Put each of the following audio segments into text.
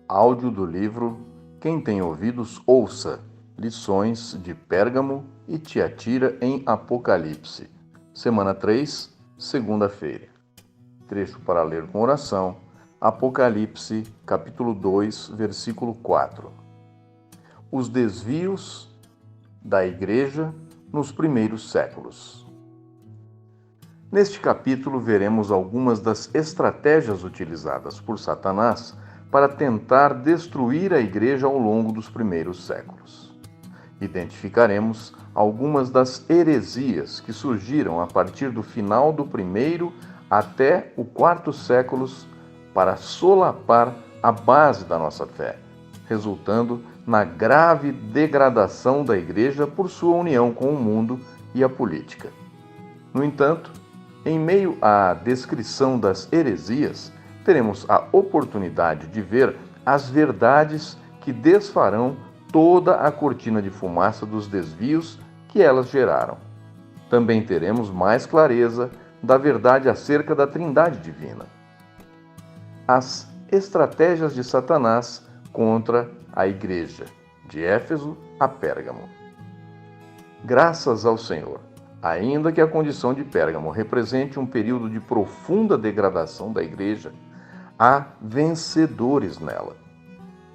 Áudio do livro Quem tem ouvidos, ouça. Lições de Pérgamo e Tiatira em Apocalipse. Semana 3, segunda-feira. Trecho para ler com oração. Apocalipse, capítulo 2, versículo 4. Os desvios da Igreja nos primeiros séculos. Neste capítulo veremos algumas das estratégias utilizadas por Satanás para tentar destruir a Igreja ao longo dos primeiros séculos. Identificaremos algumas das heresias que surgiram a partir do final do primeiro até o quarto séculos para solapar a base da nossa fé, resultando na grave degradação da Igreja por sua união com o mundo e a política. No entanto, em meio à descrição das heresias, teremos a oportunidade de ver as verdades que desfarão toda a cortina de fumaça dos desvios que elas geraram. Também teremos mais clareza da verdade acerca da Trindade Divina. As estratégias de Satanás contra a Igreja, de Éfeso a Pérgamo. Graças ao Senhor, ainda que a condição de Pérgamo represente um período de profunda degradação da Igreja, há vencedores nela.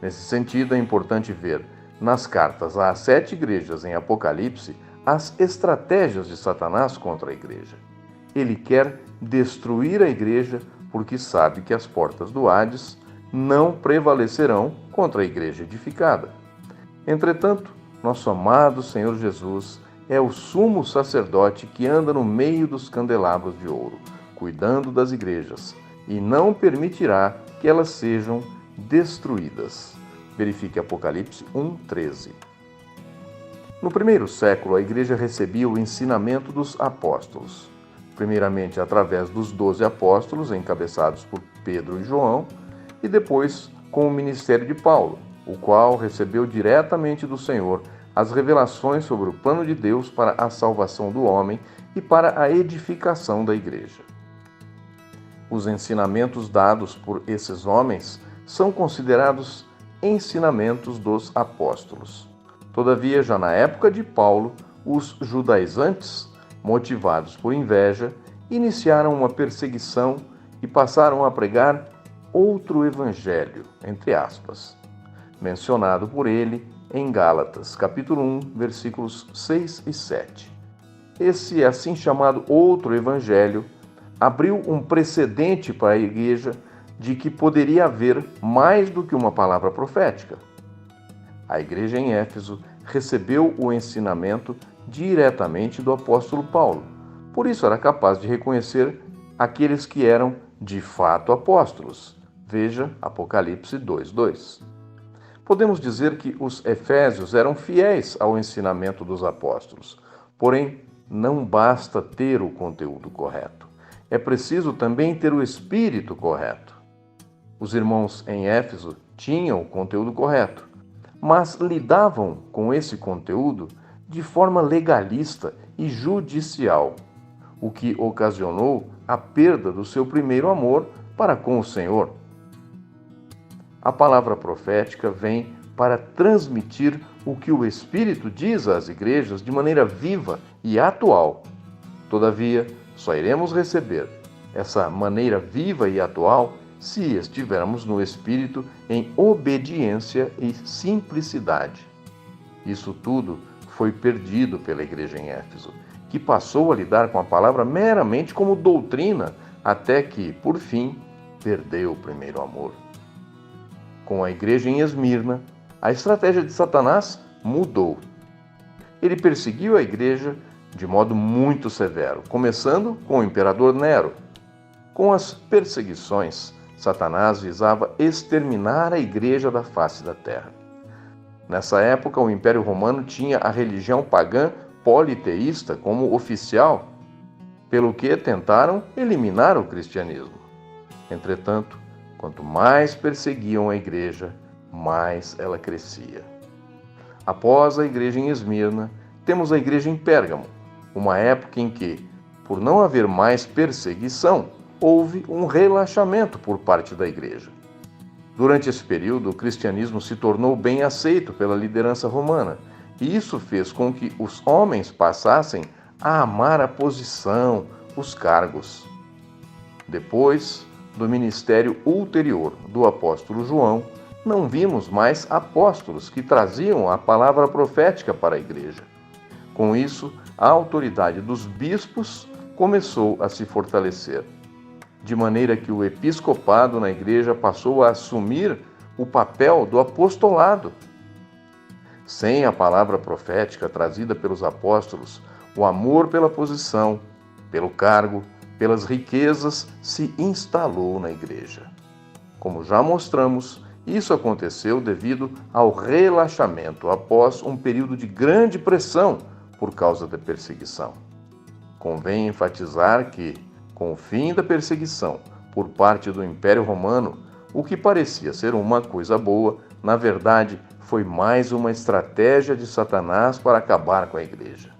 Nesse sentido, é importante ver nas cartas às 7 igrejas em Apocalipse as estratégias de Satanás contra a Igreja. Ele quer destruir a Igreja porque sabe que as portas do Hades não prevalecerão contra a Igreja edificada. Entretanto, nosso amado Senhor Jesus é o sumo sacerdote que anda no meio dos candelabros de ouro, cuidando das igrejas, e não permitirá que elas sejam destruídas. Verifique Apocalipse 1:13. No primeiro século, a Igreja recebia o ensinamento dos apóstolos, primeiramente através dos 12 apóstolos, encabeçados por Pedro e João, e depois com o ministério de Paulo, o qual recebeu diretamente do Senhor as revelações sobre o plano de Deus para a salvação do homem e para a edificação da Igreja. Os ensinamentos dados por esses homens são considerados ensinamentos dos apóstolos. Todavia, já na época de Paulo, os judaizantes, motivados por inveja, iniciaram uma perseguição e passaram a pregar outro evangelho, entre aspas, mencionado por ele em Gálatas, capítulo 1, versículos 6 e 7. Esse assim chamado outro evangelho abriu um precedente para a Igreja de que poderia haver mais do que uma palavra profética. A Igreja em Éfeso recebeu o ensinamento diretamente do apóstolo Paulo. Por isso era capaz de reconhecer aqueles que eram de fato apóstolos. Veja Apocalipse 2:2. Podemos dizer que os efésios eram fiéis ao ensinamento dos apóstolos, porém não basta ter o conteúdo correto. É preciso também ter o espírito correto. Os irmãos em Éfeso tinham o conteúdo correto, mas lidavam com esse conteúdo de forma legalista e judicial, o que ocasionou a perda do seu primeiro amor para com o Senhor. A palavra profética vem para transmitir o que o Espírito diz às igrejas de maneira viva e atual. Todavia, só iremos receber essa maneira viva e atual se estivermos no Espírito em obediência e simplicidade. Isso tudo foi perdido pela igreja em Éfeso, que passou a lidar com a palavra meramente como doutrina, até que, por fim, perdeu o primeiro amor. Com a igreja em Esmirna, a estratégia de Satanás mudou. Ele perseguiu a igreja de modo muito severo, começando com o imperador Nero. Com as perseguições, Satanás visava exterminar a igreja da face da terra. Nessa época, o Império Romano tinha a religião pagã politeísta como oficial, pelo que tentaram eliminar o cristianismo. Entretanto, quanto mais perseguiam a igreja, mais ela crescia. Após a igreja em Esmirna, temos a igreja em Pérgamo, uma época em que, por não haver mais perseguição, houve um relaxamento por parte da igreja. Durante esse período, o cristianismo se tornou bem aceito pela liderança romana, e isso fez com que os homens passassem a amar a posição, os cargos. Depois do ministério ulterior do apóstolo João, não vimos mais apóstolos que traziam a palavra profética para a igreja. Com isso, a autoridade dos bispos começou a se fortalecer, de maneira que o episcopado na igreja passou a assumir o papel do apostolado. Sem a palavra profética trazida pelos apóstolos, o amor pela posição, pelo cargo, pelas riquezas se instalou na igreja. Como já mostramos, isso aconteceu devido ao relaxamento após um período de grande pressão por causa da perseguição. Convém enfatizar que, com o fim da perseguição por parte do Império Romano, o que parecia ser uma coisa boa, na verdade, foi mais uma estratégia de Satanás para acabar com a igreja.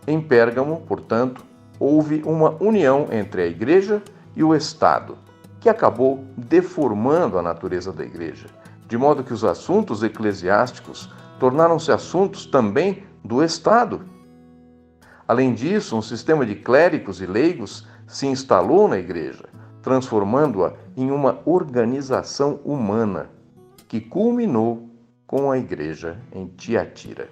Em Pérgamo, portanto, houve uma união entre a igreja e o Estado, que acabou deformando a natureza da igreja, de modo que os assuntos eclesiásticos tornaram-se assuntos também do Estado. Além disso, um sistema de clérigos e leigos se instalou na igreja, transformando-a em uma organização humana, que culminou com a igreja em Tiatira.